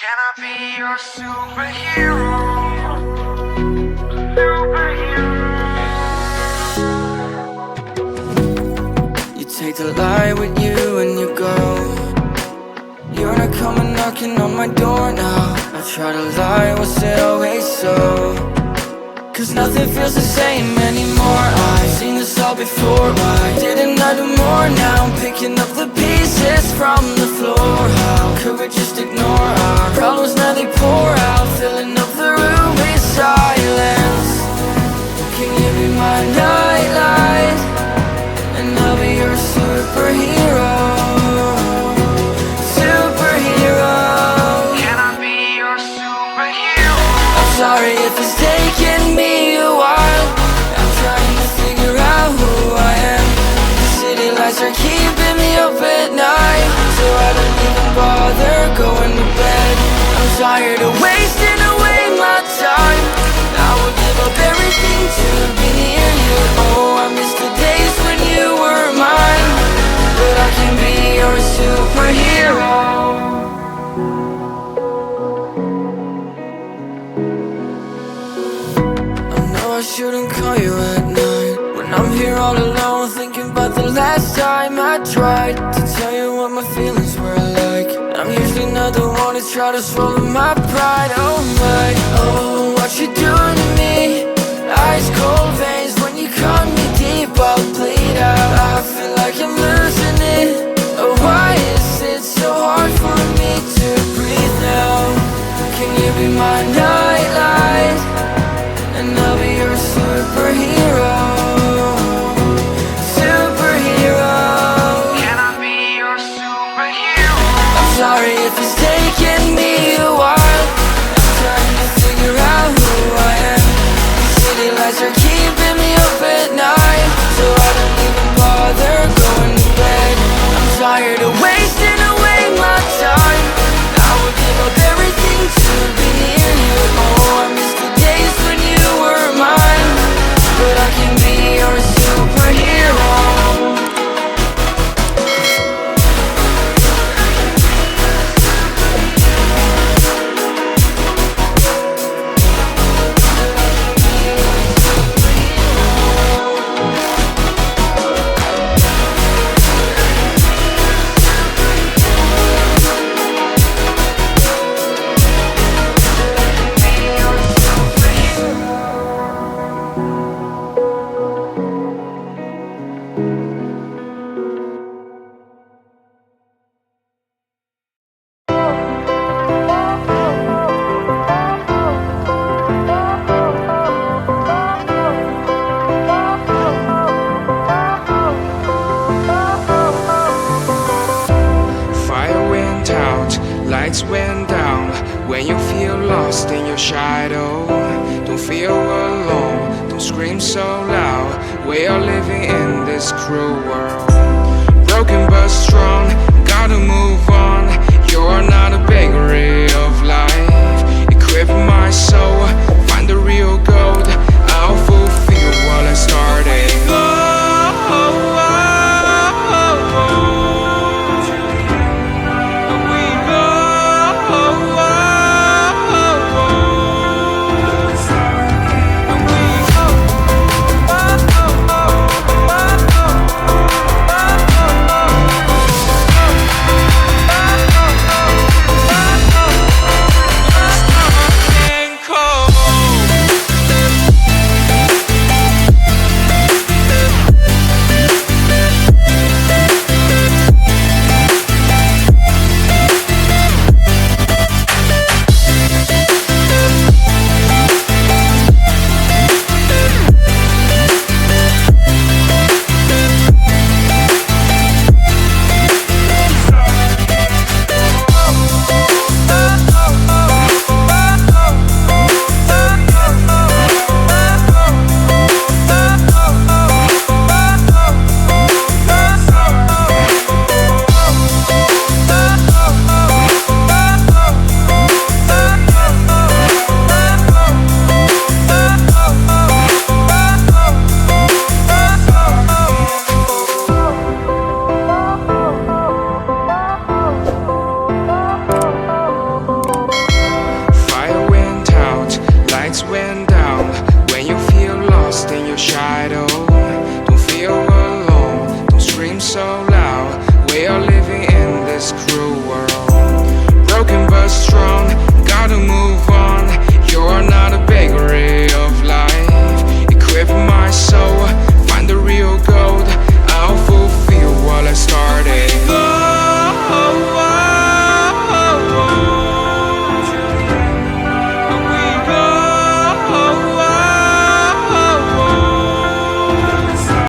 Can I be your superhero? Superhero. You take the light with you and you go. You're not coming knocking on my door now. I try to lie, was it always so? Cause nothing feels the same anymore. I've seen this all before. Why didn't I do more? Now I'm picking up the pieces from the floor. How could we just ignore our problems? Now they pour out, filling up the room with silence. Can you be my nightlight? And I'll be your superhero. Superhero. Can I be your superhero? I'm sorry if it's taking me a while. I'm trying to figure out who I am. The city lights are keeping me up at night, so I don't even bother going to bed. I'm tired of wasting away my time. I would give up everything to be near you. Oh, I miss the days when you were mine. But I can be your superhero. I shouldn't call you at night when I'm here all alone, thinking about the last time I tried to tell you what my feelings were like. I'm usually not the one to try to swallow my pride. Oh my, oh, what you doing to me? Ice cold veins when you cut me deep, all played out. I feel like I'm losing it. Oh, why is it so hard for me to breathe now? Can you be my nightlight? And I'll be your superhero. Superhero. Can I be your superhero? I'm sorry if it's taking me a while. I'm trying to figure out who I am. The city lights are keeping me up at night, so I don't even bother going to bed. I'm tired of wasting away my time. I would give up everything to be near you. Oh, I miss the days when you were mine. But I can be your superhero. Lights went down when you feel lost in your shadow. Don't feel alone, don't scream so loud. We are living in this cruel world. Broken but strong, gotta move on. You're not a bakery.